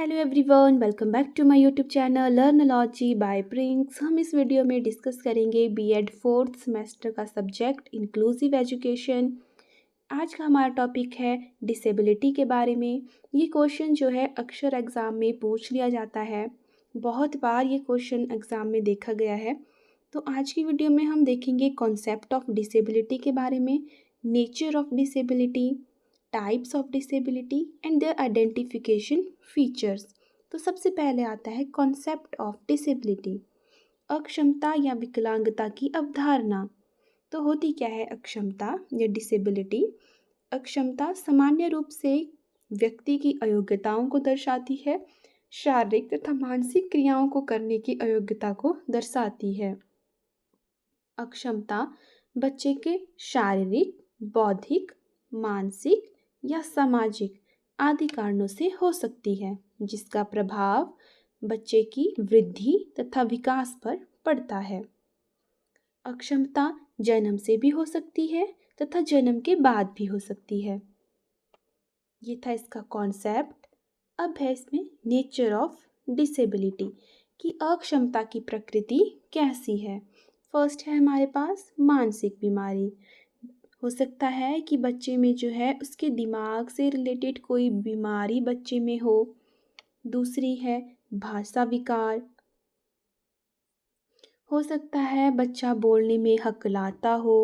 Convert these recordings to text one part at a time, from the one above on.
Hello everyone, welcome back to my YouTube channel Learnology by Prinks. हम इस वीडियो में डिस्कस करेंगे बीएड फोर्थ सेमेस्टर का सब्जेक्ट इंक्लूसिव एजुकेशन। आज का हमारा टॉपिक है डिसेबिलिटी के बारे में। ये क्वेश्चन जो है अक्सर एग्ज़ाम में पूछ लिया जाता है, बहुत बार ये क्वेश्चन एग्ज़ाम में देखा गया है। तो आज की वीडियो में हम देखेंगे कॉन्सेप्ट ऑफ डिसेबिलिटी के बारे में, nature of disability, types of disability and their identification features. तो सबसे पहले आता है कॉन्सेप्ट ऑफ डिसेबिलिटी, अक्षमता या विकलांगता की अवधारणा। तो होती क्या है अक्षमता या डिसेबिलिटी? अक्षमता सामान्य रूप से व्यक्ति की अयोग्यताओं को दर्शाती है, शारीरिक तथा मानसिक क्रियाओं को करने की अयोग्यता को दर्शाती है। अक्षमता बच्चे के शारीरिक, बौद्धिक, मानसिक या सामाजिक आदि कारणों से हो सकती है, जिसका प्रभाव बच्चे की वृद्धि तथा विकास पर पड़ता है। अक्षमता जन्म से भी हो सकती है तथा जन्म के बाद भी हो सकती है। ये था इसका कॉन्सेप्ट। अब है इसमें नेचर ऑफ डिसेबिलिटी कि अक्षमता की प्रकृति कैसी है। फर्स्ट है हमारे पास मानसिक बीमारी। हो सकता है कि बच्चे में जो है उसके दिमाग से रिलेटेड कोई बीमारी बच्चे में हो। दूसरी है भाषा विकार। हो सकता है बच्चा बोलने में हकलाता हो।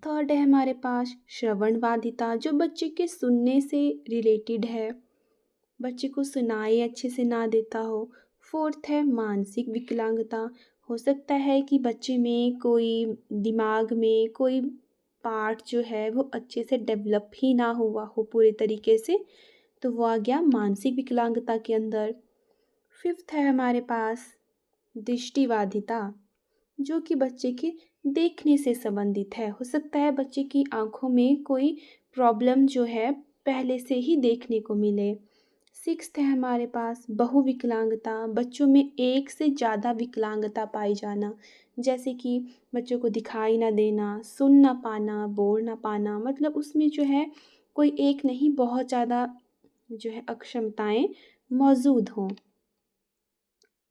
थर्ड है हमारे पास श्रवण बाधिता, जो बच्चे के सुनने से रिलेटेड है, बच्चे को सुनाई अच्छे से ना देता हो। फोर्थ है मानसिक विकलांगता। हो सकता है कि बच्चे में कोई दिमाग में कोई पार्ट जो है वो अच्छे से डेवलप ही ना हुआ हो पूरे तरीके से, तो वो आ गया मानसिक विकलांगता के अंदर। फिफ्थ है हमारे पास दृष्टिबाधिता, जो कि बच्चे के देखने से संबंधित है। हो सकता है बच्चे की आँखों में कोई प्रॉब्लम जो है पहले से ही देखने को मिले। सिक्स्थ है हमारे पास बहुविकलांगता, बच्चों में एक से ज़्यादा विकलांगता पाई जाना, जैसे कि बच्चों को दिखाई ना देना, सुन ना पाना, बोल ना पाना, मतलब उसमें जो है कोई एक नहीं बहुत ज़्यादा जो है अक्षमताएं मौजूद हों।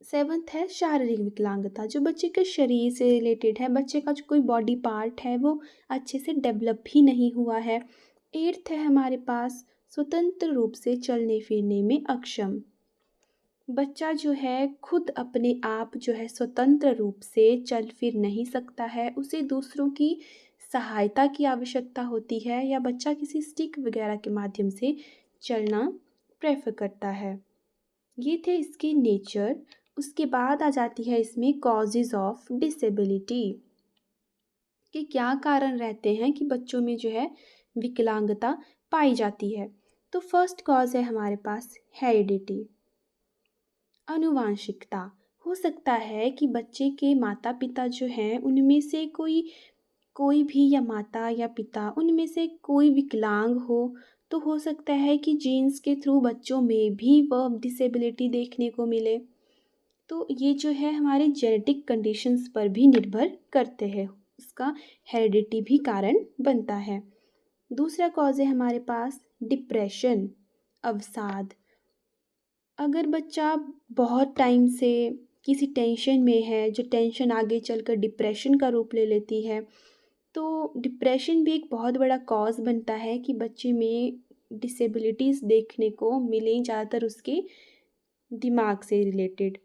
सेवन्थ है शारीरिक विकलांगता, जो बच्चे के शरीर से रिलेटेड है, बच्चे का जो कोई बॉडी पार्ट है वो अच्छे से डेवलप ही नहीं हुआ है। एट्थ है हमारे पास स्वतंत्र रूप से चलने फिरने में अक्षम, बच्चा जो है खुद अपने आप जो है स्वतंत्र रूप से चल फिर नहीं सकता है, उसे दूसरों की सहायता की आवश्यकता होती है या बच्चा किसी स्टिक वगैरह के माध्यम से चलना प्रेफर करता है। ये थे इसके नेचर। उसके बाद आ जाती है इसमें कॉजेज़ ऑफ डिसेबिलिटी, कि क्या कारण रहते हैं कि बच्चों में जो है विकलांगता पाई जाती है। तो फर्स्ट कॉज है हमारे पास हेरिडिटी, आनुवांशिकता। हो सकता है कि बच्चे के माता पिता जो हैं उनमें से कोई कोई भी या माता या पिता उनमें से कोई विकलांग हो, तो हो सकता है कि जीन्स के थ्रू बच्चों में भी वह डिसेबिलिटी देखने को मिले। तो ये जो है हमारे जेनेटिक कंडीशंस पर भी निर्भर करते हैं, उसका हेरिडिटी भी कारण बनता है। दूसरा कॉज है हमारे पास डिप्रेशन, अवसाद। अगर बच्चा बहुत टाइम से किसी टेंशन में है, जो टेंशन आगे चलकर डिप्रेशन का रूप ले लेती है, तो डिप्रेशन भी एक बहुत बड़ा कॉज बनता है कि बच्चे में डिसेबिलिटीज़ देखने को मिलें, ज़्यादातर उसके दिमाग से रिलेटेड।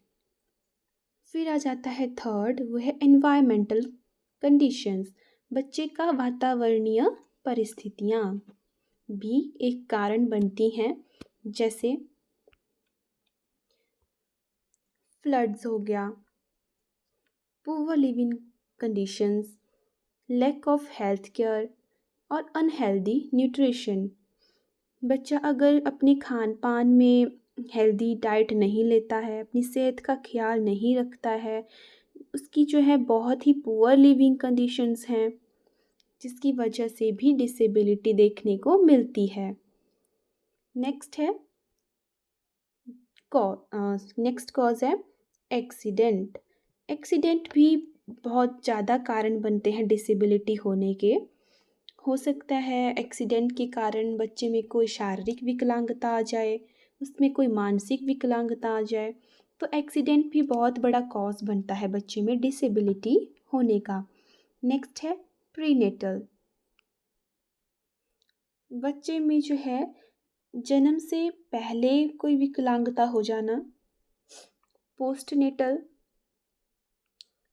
फिर आ जाता है थर्ड, वो है एनवायरमेंटल कंडीशंस, बच्चे का वातावरणीय परिस्थितियाँ भी एक कारण बनती हैं, जैसे फ्लड्स हो गया, poor living conditions, lack of health care और अनहेल्दी न्यूट्रिशन। बच्चा अगर अपने खान पान में हेल्दी डाइट नहीं लेता है, अपनी सेहत का ख्याल नहीं रखता है, उसकी जो है बहुत ही पुअर लिविंग कंडीशंस हैं, जिसकी वजह से भी डिसेबिलिटी देखने को मिलती है। नेक्स्ट है नेक्स्ट कॉज है एक्सीडेंट। एक्सीडेंट भी बहुत ज़्यादा कारण बनते हैं डिसेबिलिटी होने के। हो सकता है एक्सीडेंट के कारण बच्चे में कोई शारीरिक विकलांगता आ जाए, उसमें कोई मानसिक विकलांगता आ जाए, तो एक्सीडेंट भी बहुत बड़ा कॉज बनता है बच्चे में डिसेबिलिटी होने का। नेक्स्ट है प्रीनेटल। बच्चे में जो है जन्म से पहले कोई विकलांगता हो जाना। पोस्टनेटल,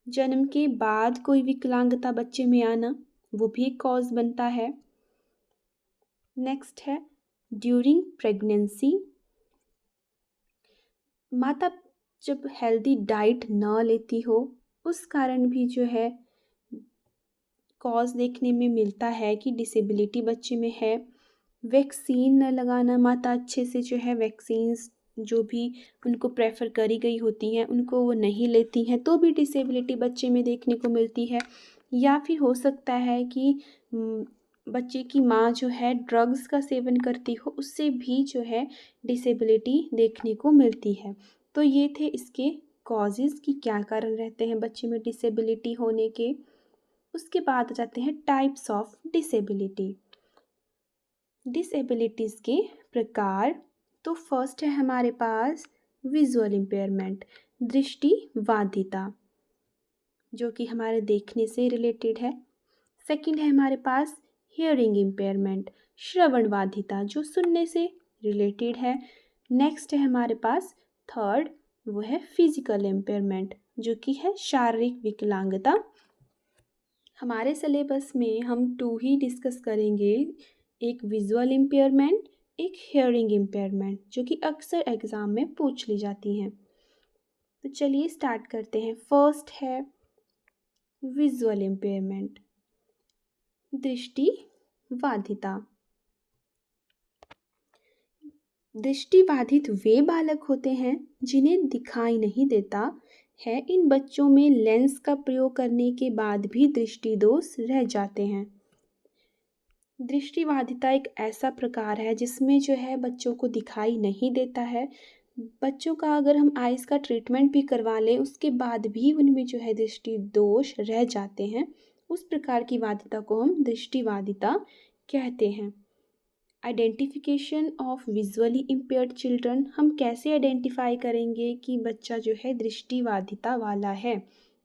जन्म के बाद कोई विकलांगता बच्चे में आना, वो भी एक कॉज बनता है। नेक्स्ट है ड्यूरिंग प्रेगनेंसी। माता जब हेल्दी डाइट न लेती हो, उस कारण भी जो है कॉज देखने में मिलता है कि डिसेबिलिटी बच्चे में है। वैक्सीन न लगाना, माता अच्छे से जो है वैक्सीन्स जो भी उनको प्रेफर करी गई होती हैं उनको वो नहीं लेती हैं, तो भी डिसेबिलिटी बच्चे में देखने को मिलती है। या फिर हो सकता है कि बच्चे की माँ जो है ड्रग्स का सेवन करती हो, उससे भी जो है डिसेबिलिटी देखने को मिलती है। तो ये थे इसके कॉजेज़ कि क्या कारण रहते हैं बच्चे में डिसेबिलिटी होने के। उसके बाद आ जाते हैं टाइप्स ऑफ डिसेबिलिटी। डिसेबिलिटीज़ के प्रकार। तो फर्स्ट है हमारे पास विजुअल इम्पेयरमेंट, दृष्टिबाधिता, जो कि हमारे देखने से रिलेटेड है। सेकंड है हमारे पास हियरिंग इम्पेयरमेंट, श्रवणबाधिता, जो सुनने से रिलेटेड है। नेक्स्ट है हमारे पास थर्ड, वो है फिजिकल इम्पेयरमेंट, जो कि है शारीरिक विकलांगता। हमारे सिलेबस में हम 2 ही डिस्कस करेंगे, एक विजुअल इम्पेयरमेंट, एक हियरिंग इम्पेयरमेंट, जो कि अक्सर एग्ज़ाम में पूछ ली जाती हैं। तो चलिए स्टार्ट करते हैं। फर्स्ट है विजुअल इम्पेयरमेंट, दृष्टिबाधिता। दृष्टिबाधित वे बालक होते हैं जिन्हें दिखाई नहीं देता है। इन बच्चों में लेंस का प्रयोग करने के बाद भी दृष्टि दोष रह जाते हैं। दृष्टिबाधिता एक ऐसा प्रकार है जिसमें जो है बच्चों को दिखाई नहीं देता है। बच्चों का अगर हम आइज़ का ट्रीटमेंट भी करवा लें, उसके बाद भी उनमें जो है दृष्टि दोष रह जाते हैं। उस प्रकार की बाधिता को हम दृष्टिबाधिता कहते हैं। Identification of visually impaired children, हम कैसे आइडेंटिफाई करेंगे कि बच्चा जो है दृष्टिबाधिता वाला है।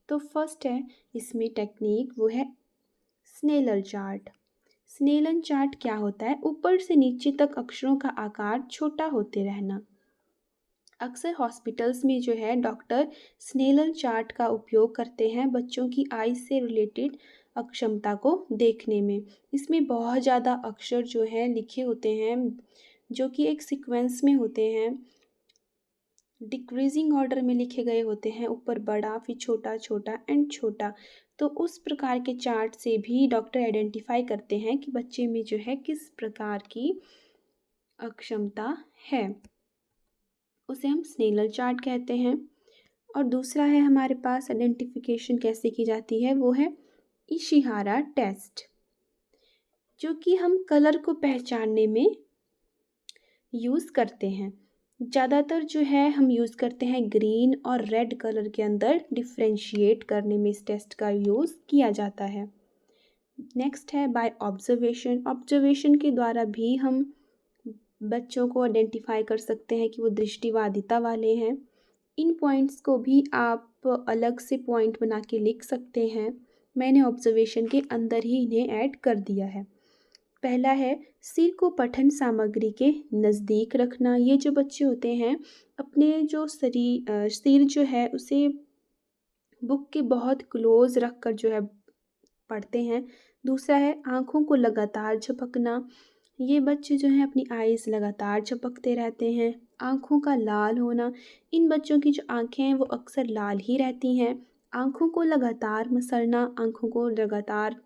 तो फर्स्ट है इसमें टेक्निक, वो है स्नेलर चार्ट। स्नेलन चार्ट क्या होता है? ऊपर से नीचे तक अक्षरों का आकार छोटा होते रहना। अक्सर हॉस्पिटल्स में जो है डॉक्टर स्नेलन चार्ट का उपयोग करते हैं बच्चों की आइज़ से रिलेटेड अक्षमता को देखने में। इसमें बहुत ज़्यादा अक्षर जो हैं लिखे होते हैं, जो कि एक सीक्वेंस में होते हैं, डिक्रीजिंग ऑर्डर में लिखे गए होते हैं, ऊपर बड़ा फिर छोटा, छोटा एंड छोटा। तो उस प्रकार के चार्ट से भी डॉक्टर आइडेंटिफाई करते हैं कि बच्चे में जो है किस प्रकार की अक्षमता है, उसे हम स्नेलर चार्ट कहते हैं। और दूसरा है हमारे पास आइडेंटिफिकेशन कैसे की जाती है, वो है इशिहारा टेस्ट, जो कि हम कलर को पहचानने में यूज़ करते हैं। ज़्यादातर जो है हम यूज़ करते हैं ग्रीन और रेड कलर के अंदर डिफ्रेंशिएट करने में इस टेस्ट का यूज़ किया जाता है। नेक्स्ट है बाय ऑब्जर्वेशन। ऑब्जर्वेशन के द्वारा भी हम बच्चों को आइडेंटिफाई कर सकते हैं कि वो दृष्टिबाधिता वाले हैं। इन पॉइंट्स को भी आप अलग से पॉइंट बना के लिख सकते हैं। मैंने ऑब्जर्वेशन के अंदर ही इन्हें ऐड कर दिया है। पहला है सिर को पठन सामग्री के नज़दीक रखना। ये जो बच्चे होते हैं अपने जो सिर जो है उसे बुक के बहुत क्लोज रख कर जो है पढ़ते हैं। दूसरा है आँखों को लगातार झपकना। ये बच्चे जो हैं अपनी आइज़ लगातार झपकते रहते हैं। आँखों का लाल होना, इन बच्चों की जो आँखें हैं वो अक्सर लाल ही रहती हैं। आँखों को लगातार मसलना, आँखों को लगातार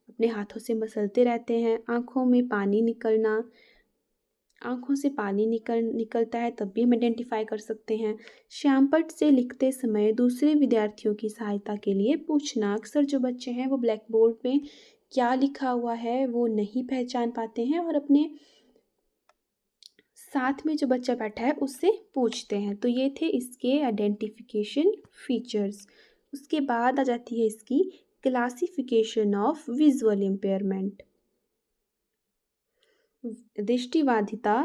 अपने हाथों से मसलते रहते हैं। आँखों में पानी निकलना, आँखों से पानी निकलता है तब भी हम आइडेंटिफाई कर सकते हैं। श्यामपट्ट से लिखते समय दूसरे विद्यार्थियों की सहायता के लिए पूछना। अक्सर जो बच्चे हैं वो ब्लैक बोर्ड पे क्या लिखा हुआ है वो नहीं पहचान पाते हैं और अपने साथ में जो बच्चा बैठा है उससे पूछते हैं। तो ये थे इसके आइडेंटिफिकेशन फीचर्स। उसके बाद आ जाती है इसकी क्लासिफिकेशन ऑफ विजुअल इम्पेयरमेंट। दृष्टिबाधिता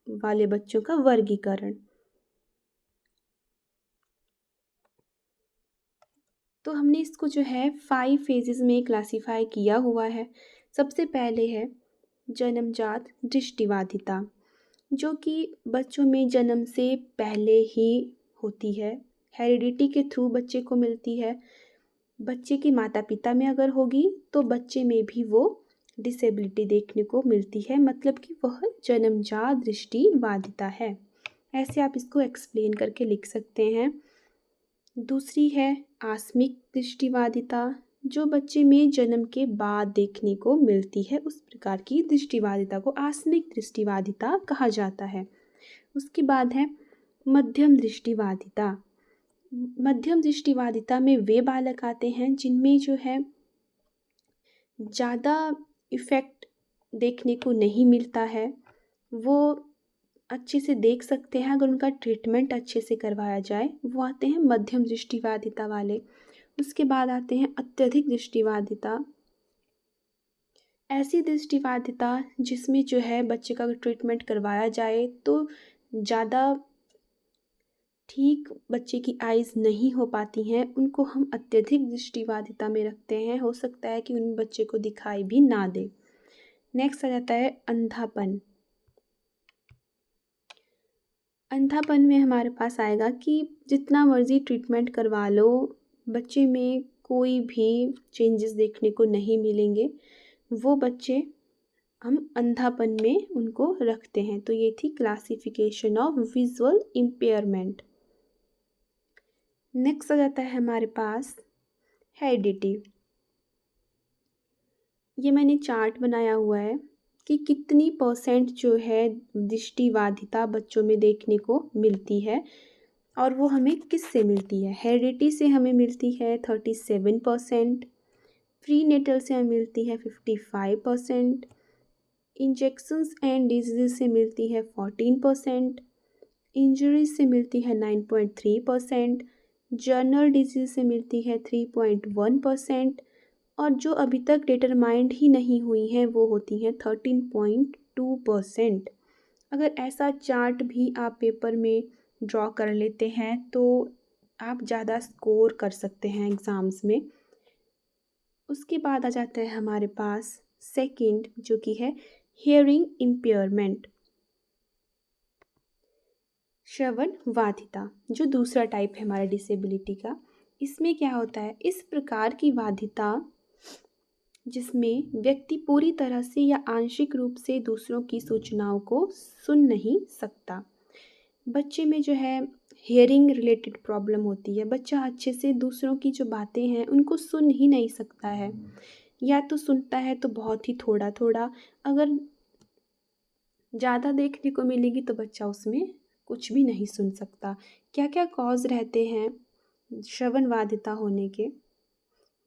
वाले बच्चों का वर्गीकरण। तो हमने इसको जो है 5 फेजेस में क्लासीफाई किया हुआ है। सबसे पहले है जन्मजात दृष्टिबाधिता, जो कि बच्चों में जन्म से पहले ही होती है, हेरिडिटी के थ्रू बच्चे को मिलती है। बच्चे के माता पिता में अगर होगी तो बच्चे में भी वो डिसेबिलिटी देखने को मिलती है, मतलब कि वह जन्मजात दृष्टिबाधिता है। ऐसे आप इसको एक्सप्लेन करके लिख सकते हैं। दूसरी है आकस्मिक दृष्टिबाधिता, जो बच्चे में जन्म के बाद देखने को मिलती है, उस प्रकार की दृष्टिबाधिता को आकस्मिक दृष्टिबाधिता कहा जाता है। उसके बाद है मध्यम दृष्टिबाधिता। मध्यम दृष्टिबाधिता में वे बालक आते हैं जिनमें जो है ज़्यादा इफ़ेक्ट देखने को नहीं मिलता है, वो अच्छे से देख सकते हैं अगर उनका ट्रीटमेंट अच्छे से करवाया जाए, वो आते हैं मध्यम दृष्टिबाधिता वाले। उसके बाद आते हैं अत्यधिक दृष्टिबाधिता। ऐसी दृष्टिबाधिता जिसमें जो है बच्चे का अगर ट्रीटमेंट करवाया जाए तो ज़्यादा ठीक बच्चे की आइज़ नहीं हो पाती हैं, उनको हम अत्यधिक दृष्टिबाधिता में रखते हैं। हो सकता है कि उन बच्चे को दिखाई भी ना दे। नेक्स्ट आ जाता है अंधापन। अंधापन में हमारे पास आएगा कि जितना मर्ज़ी ट्रीटमेंट करवा लो, बच्चे में कोई भी चेंजेस देखने को नहीं मिलेंगे। वो बच्चे हम अंधापन में उनको रखते हैं। तो ये थी classification of visual impairment. Next आ जाता है हमारे पास हेरिडिटी। ये मैंने चार्ट बनाया हुआ है कि कितनी परसेंट जो है दृष्टिबाधिता बच्चों में देखने को मिलती है और वो हमें किससे मिलती है। हेरिडिटी से हमें मिलती है 37%, प्रीनेटल से हमें मिलती है 55%, इंजेक्शंस एंड डिजीज़ से मिलती है 14%, इंजरीज से मिलती है 9.3%, जर्नल डिजीज़ से मिलती है 3.1%, और जो अभी तक डिटरमाइंड ही नहीं हुई हैं वो होती हैं 13.2%। अगर ऐसा चार्ट भी आप पेपर में ड्रॉ कर लेते हैं तो आप ज़्यादा स्कोर कर सकते हैं एग्ज़ाम्स में। उसके बाद आ जाता है हमारे पास सेकंड, जो कि है हियरिंग इम्पेयरमेंट, श्रवण बाधिता, जो दूसरा टाइप है हमारा डिसेबिलिटी का। इसमें क्या होता है, इस प्रकार की बाधिता जिसमें व्यक्ति पूरी तरह से या आंशिक रूप से दूसरों की सूचनाओं को सुन नहीं सकता। बच्चे में जो है हियरिंग रिलेटेड प्रॉब्लम होती है, बच्चा अच्छे से दूसरों की जो बातें हैं उनको सुन ही नहीं सकता है, या तो सुनता है तो बहुत ही थोड़ा थोड़ा। अगर ज़्यादा देखने को मिलेगी तो बच्चा उसमें कुछ भी नहीं सुन सकता। क्या क्या कॉज रहते हैं श्रवण बाधिता होने के,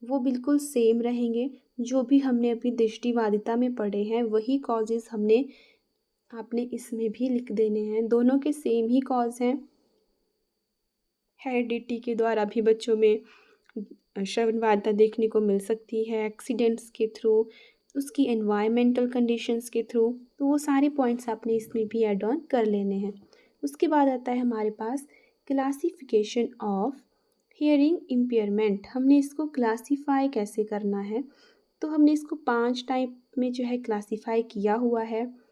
वो बिल्कुल सेम रहेंगे जो भी हमने अपनी दृष्टिबाधिता में पढ़े हैं, वही कॉजेज़ आपने इसमें भी लिख देने हैं। दोनों के सेम ही कॉज हैं। हेरिडिटी के द्वारा भी बच्चों में श्रवण बाधिता देखने को मिल सकती है, एक्सीडेंट्स के थ्रू, उसकी एनवायरमेंटल कंडीशंस के थ्रू। तो वो सारे पॉइंट्स आपने इसमें भी ऐड ऑन कर लेने हैं। उसके बाद आता है हमारे पास क्लासिफिकेशन ऑफ हियरिंग इम्पेयरमेंट। हमने इसको क्लासीफाई कैसे करना है, तो हमने इसको 5 टाइप में जो है क्लासीफाई किया हुआ है।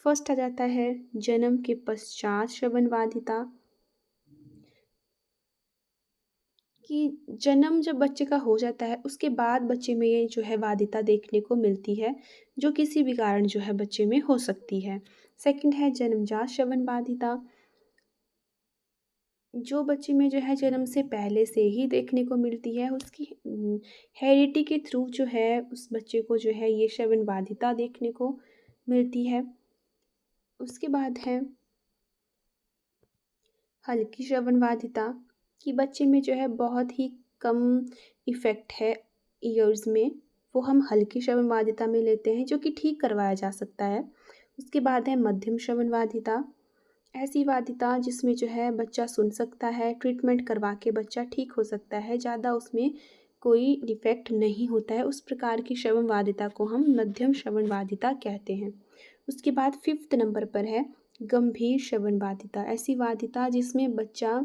फर्स्ट आ जाता है जन्म के पश्चात श्रवण बाधिता, कि जन्म जब बच्चे का हो जाता है उसके बाद बच्चे में ये जो है बाधिता देखने को मिलती है, जो किसी भी कारण जो है बच्चे में हो सकती है। सेकंड है जन्मजात श्रवण बाधिता, जो बच्चे में जो है जन्म से पहले से ही देखने को मिलती है, उसकी हेरिडिटी के थ्रू जो है उस बच्चे को जो है ये श्रवण बाधिता देखने को मिलती है। उसके बाद है हल्की श्रवण बाधिता, कि बच्चे में जो है बहुत ही कम इफ़ेक्ट है ईयर्स में, वो हम हल्की श्रवण बाधिता में लेते हैं, जो कि ठीक करवाया जा सकता है। उसके बाद है मध्यम श्रवण बाधिता, ऐसी बाधिता जिसमें जो है बच्चा सुन सकता है, ट्रीटमेंट करवा के बच्चा ठीक हो सकता है, ज़्यादा उसमें कोई डिफेक्ट नहीं होता है, उस प्रकार की श्रवण बाधिता को हम मध्यम श्रवण बाधिता कहते हैं। उसके बाद 5th नंबर पर है गंभीर श्रवण बाधिता, ऐसी बाधिता जिसमें बच्चा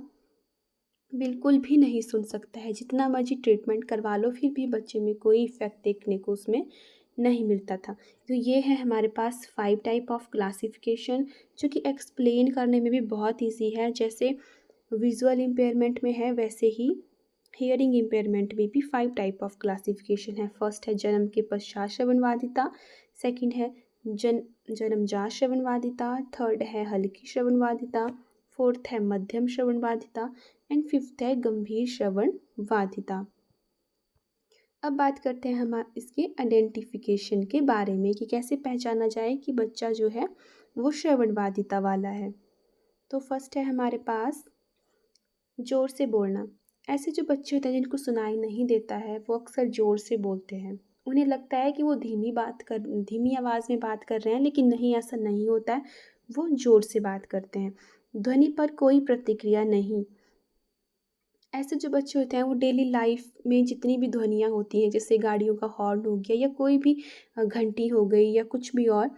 बिल्कुल भी नहीं सुन सकता है, जितना मर्जी ट्रीटमेंट करवा लो फिर भी बच्चे में कोई इफ़ेक्ट देखने को उसमें नहीं मिलता था। तो ये है हमारे पास 5 टाइप ऑफ क्लासिफिकेशन, जो कि एक्सप्लेन करने में भी बहुत ईजी है। जैसे विजुअल इम्पेयरमेंट में है वैसे ही हियरिंग इम्पेयरमेंट में भी 5 टाइप ऑफ क्लासिफिकेशन है। फर्स्ट है जन्म के पश्चात श्रवण बाधिता, सेकंड है जन्मजात श्रवण बाधिता, थर्ड है हल्की श्रवण बाधिता, फोर्थ है मध्यम श्रवण बाधिता एंड फिफ्थ है गंभीर श्रवण बाधिता। अब बात करते हैं हम इसके आइडेंटिफिकेशन के बारे में कि कैसे पहचाना जाए कि बच्चा जो है वो श्रवण बाधिता वाला है। तो फर्स्ट है हमारे पास ज़ोर से बोलना। ऐसे जो बच्चे होते हैं जिनको सुनाई नहीं देता है वो अक्सर ज़ोर से बोलते हैं। उन्हें लगता है कि वो धीमी आवाज़ में बात कर रहे हैं, लेकिन नहीं, ऐसा नहीं होता है। वो ज़ोर से बात करते हैं। ध्वनि पर कोई प्रतिक्रिया नहीं। ऐसे जो बच्चे होते हैं वो डेली लाइफ में जितनी भी ध्वनियाँ होती हैं, जैसे गाड़ियों का हॉर्न हो गया या कोई भी घंटी हो गई या कुछ भी और,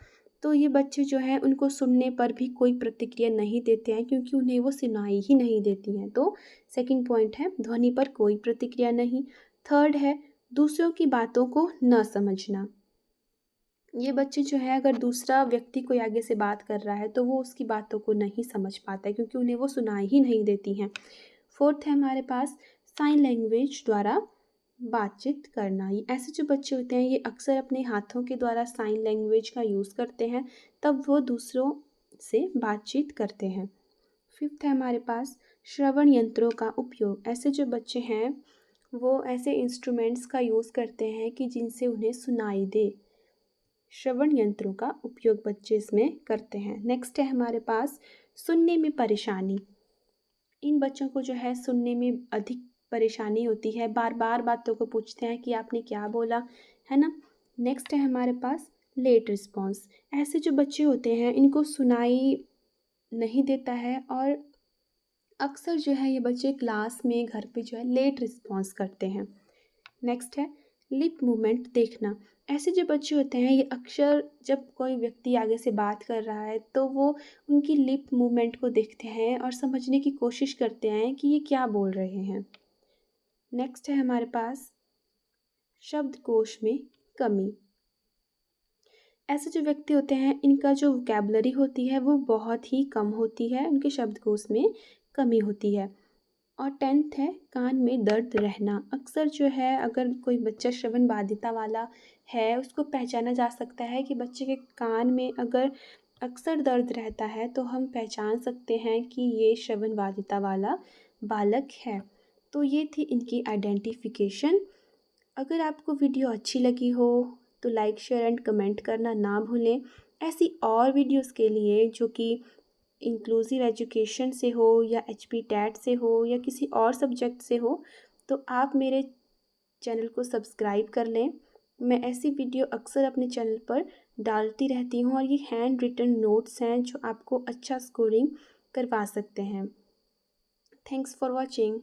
तो ये बच्चे जो हैं उनको सुनने पर भी कोई प्रतिक्रिया नहीं देते हैं, क्योंकि उन्हें वो सुनाई ही नहीं देती हैं। तो सेकंड पॉइंट है ध्वनि पर कोई प्रतिक्रिया नहीं। थर्ड है दूसरों की बातों को न समझना। ये बच्चे जो है अगर दूसरा व्यक्ति कोई आगे से बात कर रहा है तो वो उसकी बातों को नहीं समझ पाता है, क्योंकि उन्हें वो सुनाई ही नहीं देती हैं। फोर्थ है हमारे पास साइन लैंग्वेज द्वारा बातचीत करना। ये ऐसे जो बच्चे होते हैं ये अक्सर अपने हाथों के द्वारा साइन लैंग्वेज का यूज़ करते हैं, तब वो दूसरों से बातचीत करते हैं। फिफ्थ है हमारे पास श्रवण यंत्रों का उपयोग। ऐसे जो बच्चे हैं वो ऐसे इंस्ट्रूमेंट्स का यूज़ करते हैं कि जिनसे उन्हें सुनाई दे। श्रवण यंत्रों का उपयोग बच्चे इसमें करते हैं। नेक्स्ट है हमारे पास सुनने में परेशानी। इन बच्चों को जो है सुनने में अधिक परेशानी होती है, बार बार बातों को पूछते हैं कि आपने क्या बोला, है ना। नेक्स्ट है हमारे पास लेट रिस्पॉन्स। ऐसे जो बच्चे होते हैं इनको सुनाई नहीं देता है और अक्सर जो है ये बच्चे क्लास में घर पे जो है लेट रिस्पॉन्स करते हैं। नेक्स्ट है लिप मूवमेंट देखना। ऐसे जो बच्चे होते हैं ये अक्सर जब कोई व्यक्ति आगे से बात कर रहा है तो वो उनकी लिप मूवमेंट को देखते हैं और समझने की कोशिश करते हैं कि ये क्या बोल रहे हैं। नेक्स्ट है हमारे पास शब्दकोश में कमी। ऐसे जो व्यक्ति होते हैं इनका जो वोकैबुलरी होती है वो बहुत ही कम होती है, उनके शब्दकोश में कमी होती है। और 10th है कान में दर्द रहना। अक्सर जो है अगर कोई बच्चा श्रवण बाधिता वाला है उसको पहचाना जा सकता है कि बच्चे के कान में अगर अक्सर दर्द रहता है तो हम पहचान सकते हैं कि ये श्रवण बाधिता वाला बालक है। तो ये थी इनकी आइडेंटिफिकेशन। अगर आपको वीडियो अच्छी लगी हो तो लाइक शेयर एंड कमेंट करना ना भूलें। ऐसी और वीडियोस के लिए जो कि इंक्लूसिव एजुकेशन से हो या HP टैट से हो या किसी और सब्जेक्ट से हो, तो आप मेरे चैनल को सब्सक्राइब कर लें। मैं ऐसी वीडियो अक्सर अपने चैनल पर डालती रहती हूँ और ये हैंड रिटन नोट्स हैं जो आपको अच्छा स्कोरिंग करवा सकते हैं। Thanks for watching.